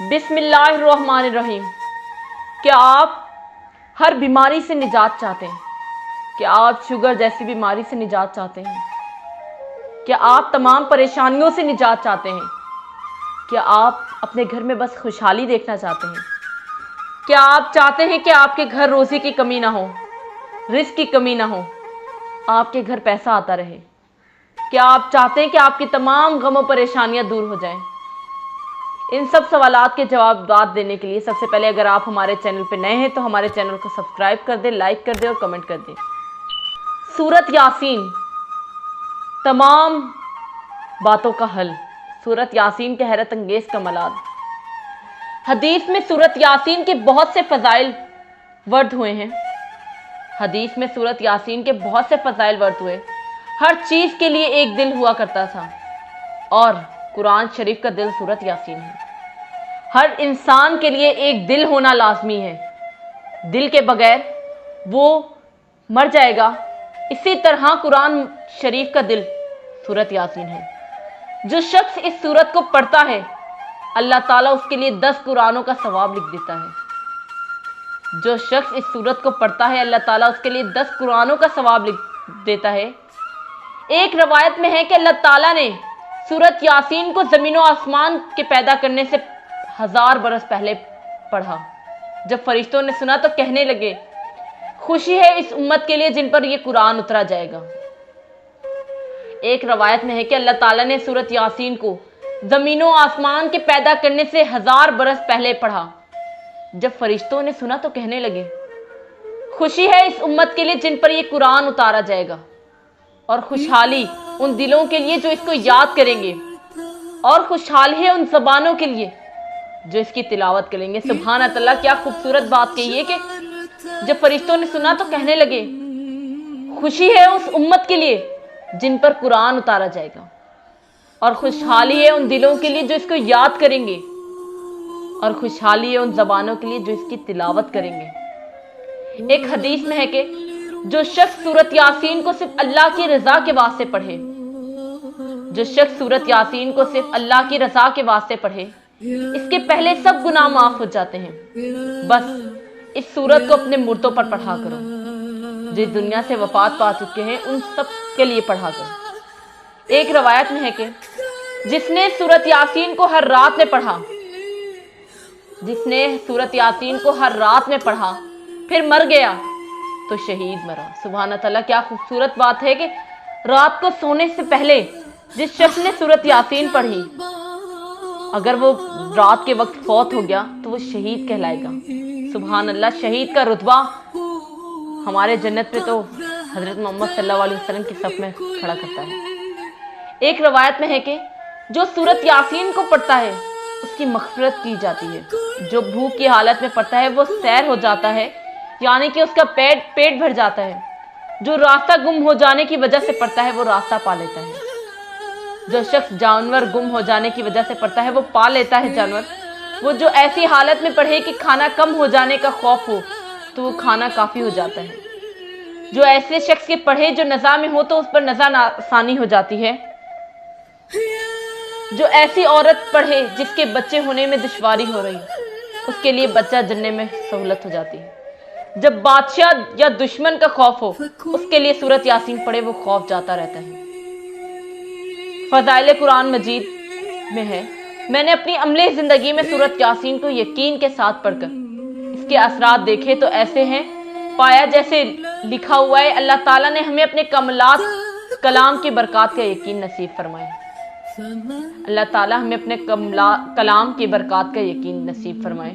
بسم اللہ الرحمن الرحیم۔ کیا آپ ہر بیماری سے نجات چاہتے ہیں؟ کیا آپ شوگر جیسی بیماری سے نجات چاہتے ہیں؟ کیا آپ تمام پریشانیوں سے نجات چاہتے ہیں؟ کیا آپ اپنے گھر میں بس خوشحالی دیکھنا چاہتے ہیں؟ کیا آپ چاہتے ہیں کہ آپ کے گھر روزی کی کمی نہ ہو، رزق کی کمی نہ ہو، آپ کے گھر پیسہ آتا رہے؟ کیا آپ چاہتے ہیں کہ آپ کی تمام غم و پریشانیاں دور ہو جائیں؟ ان سب سوالات کے جوابات دینے کے لیے سب سے پہلے اگر آپ ہمارے چینل پہ نئے ہیں تو ہمارے چینل کو سبسکرائب کر دیں، لائک کر دیں اور کمنٹ کر دیں۔ سورت یاسین تمام باتوں کا حل۔ سورت یاسین کے حیرت انگیز کمالات۔ حدیث میں سورت یاسین کے بہت سے فضائل ورد ہوئے ہیں۔ حدیث میں سورت یاسین کے بہت سے فضائل ورد ہوئے۔ ہر چیز کے لیے ایک دل ہوا کرتا تھا اور قرآن شریف کا دل سورت یاسین ہے۔ ہر انسان کے لیے ایک دل ہونا لازمی ہے، دل کے بغیر وہ مر جائے گا۔ اسی طرح قرآن شریف کا دل سورت یاسین ہے۔ جو شخص اس سورت کو پڑھتا ہے اللہ تعالیٰ اس کے لیے 10 قرآنوں کا ثواب لکھ دیتا ہے۔ جو شخص اس سورت کو پڑھتا ہے اللہ تعالیٰ اس کے لیے 10 قرآنوں کا ثواب لکھ دیتا ہے۔ ایک روایت میں ہے کہ اللہ تعالیٰ نے سورت یاسین کو زمین و آسمان کے پیدا کرنے سے 1000 برس پہلے پڑھا۔ جب فرشتوں نے سنا تو کہنے لگے، خوشی ہے اس امت کے لیے جن پر یہ قرآن اترا جائے گا۔ ایک روایت میں ہے کہ اللہ تعالیٰ نے سورت یاسین کو زمین و آسمان کے پیدا کرنے سے 1000 برس پہلے پڑھا۔ جب فرشتوں نے سنا تو کہنے لگے، خوشی ہے اس امت کے لیے جن پر یہ قرآن اتارا جائے گا، اور خوشحالی ان دلوں کے لیے جو اس کو یاد کریں گے، اور خوشحالی ہے ان زبانوں کے لیے جو اس کی تلاوت کریں گے۔ سبحان اللہ، کیا خوبصورت بات کہی ہے کہ جب فرشتوں نے سنا تو کہنے لگے، خوشی ہے اس امت کے لیے جن پر قرآن اتارا جائے گا، اور خوشحالی ہے ان دلوں کے لیے جو اس کو یاد کریں گے، اور خوشحالی ہے ان زبانوں کے لیے جو اس کی تلاوت کریں گے۔ ایک حدیث میں ہے کہ جو شخص سورت یاسین کو صرف اللہ کی رضا کے واسطے پڑھے، جو شخص سورت یاسین کو صرف اللہ کی رضا کے واسطے پڑھے، اس کے پہلے سب گناہ معاف ہو جاتے ہیں۔ بس اس سورت کو اپنے مردوں پر پڑھا کرو، جو اس دنیا سے وفات پا چکے ہیں ان سب کے لیے پڑھا کرو۔ ایک روایت میں ہے کہ جس نے سورت یاسین کو ہر رات میں پڑھا، جس نے سورت یاسین کو ہر رات میں پڑھا پھر مر گیا تو شہید مرا۔ سبحان اللہ، کیا خوبصورت بات ہے کہ رات کو سونے سے پہلے جس شخص نے سورت یاسین پڑھی، اگر وہ رات کے وقت فوت ہو گیا تو وہ شہید کہلائے گا۔ سبحان اللہ، شہید کا رتبہ ہمارے جنت پہ تو حضرت محمد صلی اللہ علیہ وسلم کی صف میں کھڑا کرتا ہے۔ ایک روایت میں ہے کہ جو سورت یاسین کو پڑھتا ہے اس کی مغفرت کی جاتی ہے۔ جو بھوک کی حالت میں پڑھتا ہے وہ سیر ہو جاتا ہے، یعنی کہ اس کا پیٹ بھر جاتا ہے۔ جو راستہ گم ہو جانے کی وجہ سے پڑھتا ہے وہ راستہ پا لیتا ہے۔ جو شخص جانور گم ہو جانے کی وجہ سے پڑھتا ہے وہ پا لیتا ہے جانور۔ وہ جو ایسی حالت میں پڑھے کہ کھانا کم ہو جانے کا خوف ہو تو وہ کھانا کافی ہو جاتا ہے۔ جو ایسے شخص کے پڑھے جو نزا میں ہو تو اس پر نزا آسانی ہو جاتی ہے۔ جو ایسی عورت پڑھے جس کے بچے ہونے میں دشواری ہو رہی اس کے لیے بچہ جننے میں سہولت ہو جاتی ہے۔ جب بادشاہ یا دشمن کا خوف ہو اس کے لیے سورت یاسین پڑھے، وہ خوف جاتا رہتا ہے۔ فضائل قرآن مجید میں ہے، میں نے اپنی عملی زندگی میں سورت یاسین کو یقین کے ساتھ پڑھ کر اس کے اثرات دیکھے تو ایسے ہیں پایا جیسے لکھا ہوا ہے، اللہ تعالیٰ نے ہمیں اپنے کلام کی برکات کا یقین نصیب فرمائے۔ اللہ تعالیٰ ہمیں اپنے کلام کی برکات کا یقین نصیب فرمائے۔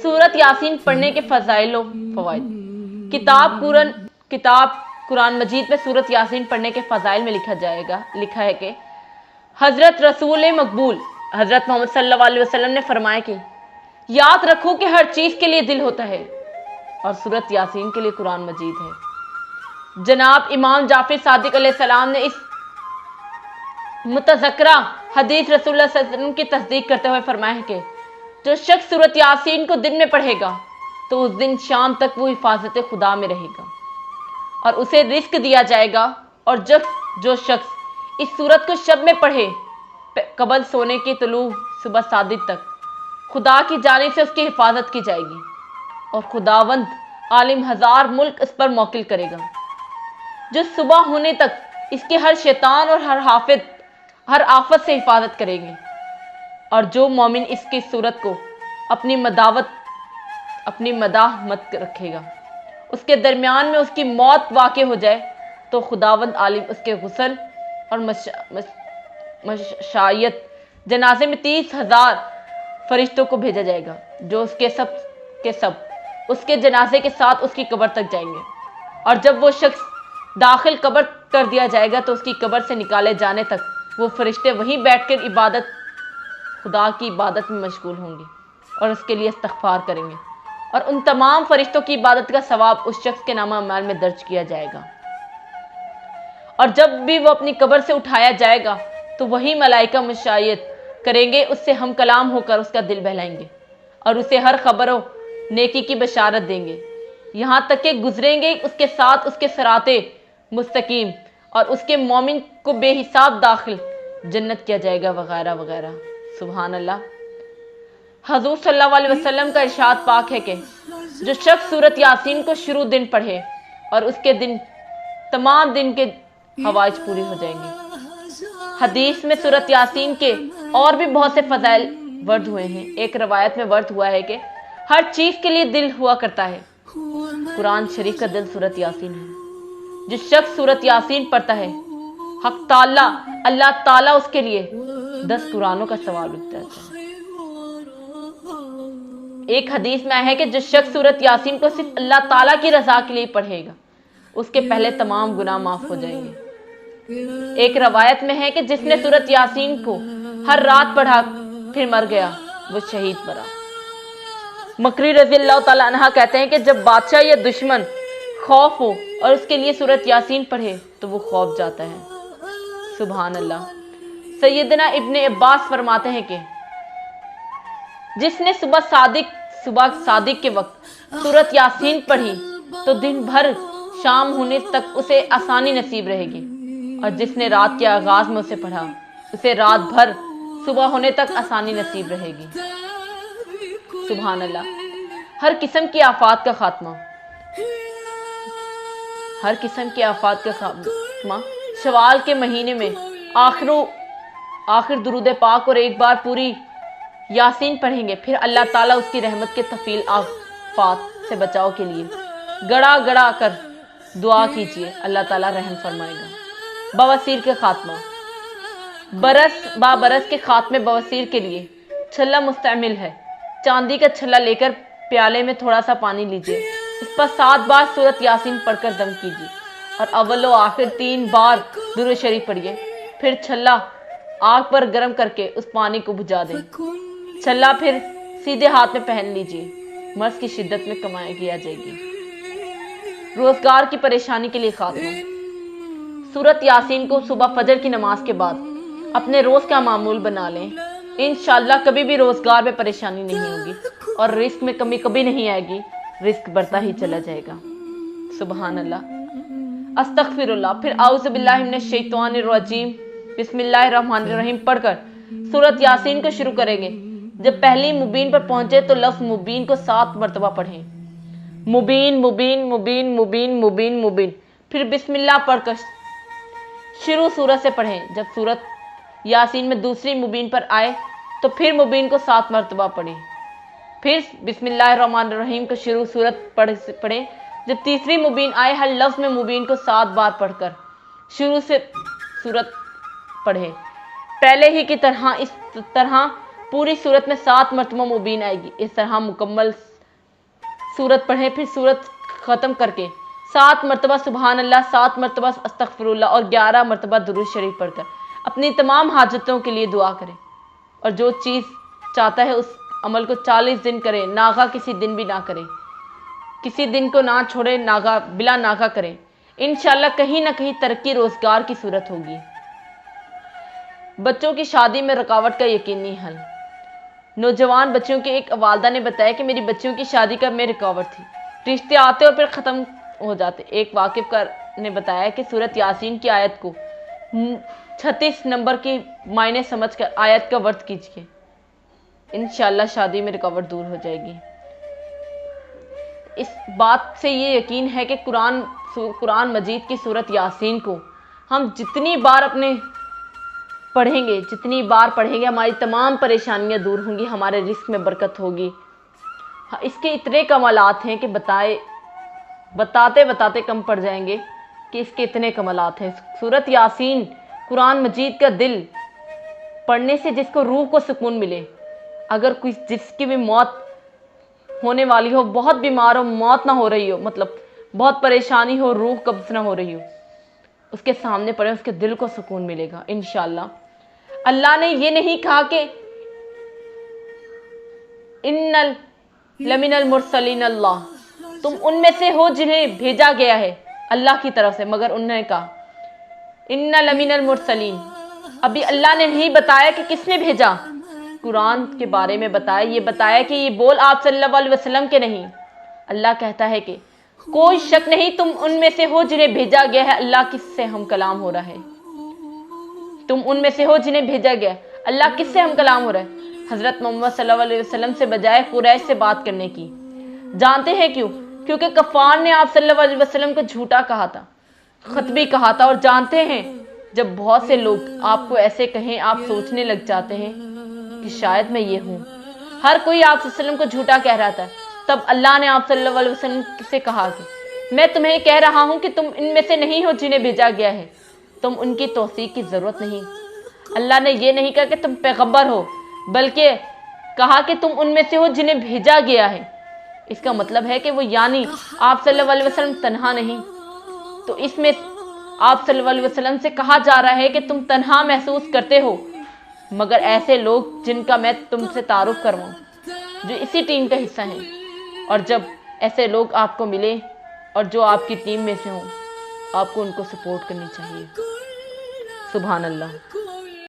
سورت یاسین پڑھنے کے فضائل و فوائد۔ کتاب قرآن مجید میں سورت یاسین پڑھنے کے فضائل میں لکھا ہے کہ حضرت رسول مقبول حضرت محمد صلی اللہ علیہ وسلم نے فرمایا کہ یاد رکھو کہ ہر چیز کے لیے دل ہوتا ہے اور سورت یاسین کے لیے قرآن مجید ہے۔ جناب امام جعفر صادق علیہ السلام نے اس متذکرہ حدیث رسول اللہ صلی اللہ علیہ وسلم کی تصدیق کرتے ہوئے فرمایا ہے کہ جو شخص سورت یاسین کو دن میں پڑھے گا تو اس دن شام تک وہ حفاظت خدا میں رہے گا اور اسے رزق دیا جائے گا، اور جو شخص اس سورت کو شب میں پڑھے قبل سونے کے طلوع صبح صادق تک خدا کی جانب سے اس کی حفاظت کی جائے گی، اور خداوند عالم ہزار ملک اس پر موکل کرے گا، جو صبح ہونے تک اس کے ہر شیطان اور ہر آفت سے حفاظت کریں گے۔ اور جو مومن اس کی صورت کو اپنی مداح مت رکھے گا، اس کے درمیان میں اس کی موت واقع ہو جائے تو خداوند عالم اس کے غسل اور مشائیت جنازے میں 30,000 فرشتوں کو بھیجا جائے گا، جو اس کے سب اس کے جنازے کے ساتھ اس کی قبر تک جائیں گے، اور جب وہ شخص داخل قبر کر دیا جائے گا تو اس کی قبر سے نکالے جانے تک وہ فرشتے وہیں بیٹھ کر خدا کی عبادت میں مشغول ہوں گے اور اس کے لیے استغفار کریں گے، اور ان تمام فرشتوں کی عبادت کا ثواب اس شخص کے نامہ اعمال میں درج کیا جائے گا۔ اور جب بھی وہ اپنی قبر سے اٹھایا جائے گا تو وہی ملائکہ مشائیت کریں گے، اس سے ہم کلام ہو کر اس کا دل بہلائیں گے اور اسے ہر خبر و نیکی کی بشارت دیں گے، یہاں تک کہ گزریں گے اس کے ساتھ اس کے صراط مستقیم، اور اس کے مومن کو بے حساب داخل جنت کیا جائے گا، وغیرہ وغیرہ۔ سبحان اللہ۔ حضور صلی اللہ علیہ وسلم کا ارشاد پاک ہے کہ جو شخص سورۃ یاسین کو شروع دن پڑھے اور اس کے تمام دن کے حوائج پوری ہو جائیں گے۔ حدیث میں سورۃ یاسین کے اور بھی بہت سے فضائل ورد ہوئے ہیں۔ ایک روایت میں ورد ہوا ہے کہ ہر چیز کے لیے دل ہوا کرتا ہے، قرآن شریف کا دل سورۃ یاسین ہے۔ جو شخص سورۃ یاسین پڑھتا ہے اللہ تعالیٰ اس کے لیے 10 قرآنوں کا ثواب لکھتا ہے۔ ایک حدیث میں ہے کہ جو شخص سورۃ یاسین کو صرف اللہ تعالیٰ کی رضا کے لیے پڑھے گا اس کے پہلے تمام گناہ معاف ہو جائیں گے۔ ایک روایت میں ہے کہ جس نے سورۃ یاسین کو ہر رات پڑھا پھر مر گیا وہ شہید مرا۔ مکری رضی اللہ تعالیٰ عنہ کہتے ہیں کہ جب بادشاہ یا دشمن خوف ہو اور اس کے لیے سورۃ یاسین پڑھے تو وہ خوف جاتا ہے۔ سبحان اللہ۔ سیدنا ابن عباس فرماتے ہیں کہ جس نے صبح صادق کے وقت سورۃ یاسین پڑھی تو دن بھر شام ہونے تک اسے آسانی نصیب رہے گی، اور جس نے رات کے آغاز میں اسے پڑھا اسے رات بھر صبح ہونے تک آسانی نصیب رہے گی۔ سبحان اللہ۔ ہر قسم کی آفات کا خاتمہ شوال کے مہینے میں آخر درود پاک اور ایک بار پوری یاسین پڑھیں گے، پھر اللہ تعالیٰ اس کی رحمت کے طفیل آفات سے بچاؤ کے لیے گڑا کر دعا کیجیے، اللہ تعالیٰ رحم فرمائے گا۔ بواسیر کے خاتمہ۔ برس کے خاتمے بواسیر کے لیے چھلا مستعمل ہے۔ چاندی کا چھلا لے کر پیالے میں تھوڑا سا پانی لیجیے، اس پر 7 بار سورۃ یاسین پڑھ کر دم کیجیے، اور اول و آخر 3 بار درود شریف پڑھیے، پھر چھلا آگ پر گرم کر کے اس پانی کو بجھا دیں۔ چھلا پھر سیدھے ہاتھ میں پہن لیجیے، مرض کی شدت میں کمائی کی جائے گی۔ روزگار کی پریشانی کے لیے خاتمہ۔ سورۃ یاسین کو صبح فجر کی نماز کے بعد اپنے روز کا معمول بنا لیں، انشاءاللہ کبھی بھی روزگار میں پریشانی نہیں ہوگی اور رزق میں کمی کبھی نہیں آئے گی، رزق بڑھتا ہی چلا جائے گا۔ سبحان اللہ۔ استغفر اللہ، پھر اعوذ باللہ من الشیطان الرجیم بسم اللہ الرحمن الرحیم پڑھ کر سورۃ یاسین کو شروع کریں گے۔ جب پہلی مبین پر پہنچے تو لفظ مبین کو 7 مرتبہ پڑھیں، مبین مبین مبین مبین مبین مبین، پھر بسم اللہ پڑھ کر شروع سورت سے پڑھیں۔ جب سورت یاسین میں دوسری مبین پر آئے تو پھر مبین کو 7 مرتبہ پڑھیں، پھر بسم اللہ الرحمن الرحیم کو شروع سورت پڑھیں۔ جب تیسری مبین آئے ہر لفظ میں مبین کو 7 بار پڑھ کر شروع سے سورت پڑھیں۔ پہلے ہی کی طرح اس طرح پوری سورت میں 7 مرتبہ مبین آئے گی، اس طرح مکمل سورت پڑھیں، پھر سورت ختم کر کے 7 مرتبہ سبحان اللہ، 7 مرتبہ استغفر اللہ اور 11 مرتبہ درود شریف پڑھ کر اپنی تمام حاجتوں کے لیے دعا کریں، اور جو چیز چاہتا ہے اس عمل کو 40 دن کریں، ناغا کسی دن بھی نہ کریں، کسی دن کو نہ چھوڑے، بلا ناغا کریں، انشاءاللہ کہیں نہ کہیں ترقی روزگار کی صورت ہوگی۔ بچوں کی شادی میں رکاوٹ کا یقینی حل۔ نوجوان بچوں کے ایک والدہ نے بتایا کہ میری بچیوں کی شادی کا میں رکاوٹ تھی، رشتے آتے اور پھر ختم ہو جاتے۔ ایک واقف نے بتایا کہ سورۃ یاسین کی آیت کو 36 نمبر کی معنی سمجھ کر آیت کا ورد کیجیے، انشاءاللہ شادی میں رکاوٹ دور ہو جائے گی۔ اس بات سے یہ یقین ہے کہ قرآن مجید کی سورت یاسین کو ہم جتنی بار پڑھیں گے ہماری تمام پریشانیاں دور ہوں گی، ہمارے رزق میں برکت ہوگی۔ اس کے اتنے کمالات ہیں کہ بتاتے کم پڑ جائیں گے کہ اس کے اتنے کمالات ہیں۔ سورت یاسین قرآن مجید کا دل پڑھنے سے جس کو روح کو سکون ملے، اگر جس کی بھی موت ہونے والی ہو، بہت بیمار ہو، موت نہ ہو رہی ہو، مطلب بہت پریشانی ہو، روح قبض نہ ہو رہی ہو، اس کے سامنے پڑھیں، اس کے دل کو سکون ملے گا انشاءاللہ۔ اللہ نے یہ نہیں کہا کہ ان لمن المرسلین اللہ، تم ان میں سے ہو جنہیں بھیجا گیا ہے اللہ کی طرف سے، مگر انہوں نے کہا ان لمن المرسلین۔ ابھی اللہ نے نہیں بتایا کہ کس نے بھیجا، قرآن کے بارے میں بتایا، یہ بتایا کہ یہ بول آپ صلی اللہ علیہ وسلم کے نہیں۔ اللہ کہتا ہے کہ کوئی شک نہیں تم ان میں سے ہو جنہیں بھیجا گیا ہے، اللہ کس سے ہم کلام ہو رہا ہے، تم ان میں سے ہو جنہیں بھیجا گیا، اللہ کس سے ہم کلام ہو رہا ہے، حضرت محمد صلی اللہ علیہ وسلم سے بجائے قریش سے بات کرنے کی۔ جانتے ہیں کیوں؟ کیونکہ کفار نے آپ صلی اللہ علیہ وسلم کو جھوٹا کہا تھا، خطبی کہا تھا، اور جانتے ہیں جب بہت سے لوگ آپ کو ایسے کہیں آپ سوچنے لگ جاتے ہیں کہ شاید میں یہ ہوں۔ ہر کوئی آپ صلی اللہ علیہ وسلم کو جھوٹا کہہ رہا تھا، تب اللہ نے آپ صلی اللہ علیہ وسلم سے کہا کہ میں تمہیں کہہ رہا ہوں کہ تم ان میں سے نہیں ہو جنہیں بھیجا گیا ہے، تم ان کی توثیق کی ضرورت نہیں۔ اللہ نے یہ نہیں کہا کہ تم پیغمبر ہو، بلکہ کہا کہ تم ان میں سے ہو جنہیں بھیجا گیا ہے۔ اس کا مطلب ہے کہ وہ یعنی آپ صلی اللہ علیہ وسلم تنہا نہیں، تو اس میں آپ صلی اللہ علیہ وسلم سے کہا جا رہا ہے کہ تم تنہا محسوس کرتے ہو، مگر ایسے لوگ جن کا میں تم سے تعارف کرواؤں جو اسی ٹیم کا حصہ ہیں، اور جب ایسے لوگ آپ کو ملیں اور جو آپ کی ٹیم میں سے ہوں، آپ کو ان کو سپورٹ کرنی چاہیے۔ سبحان اللہ۔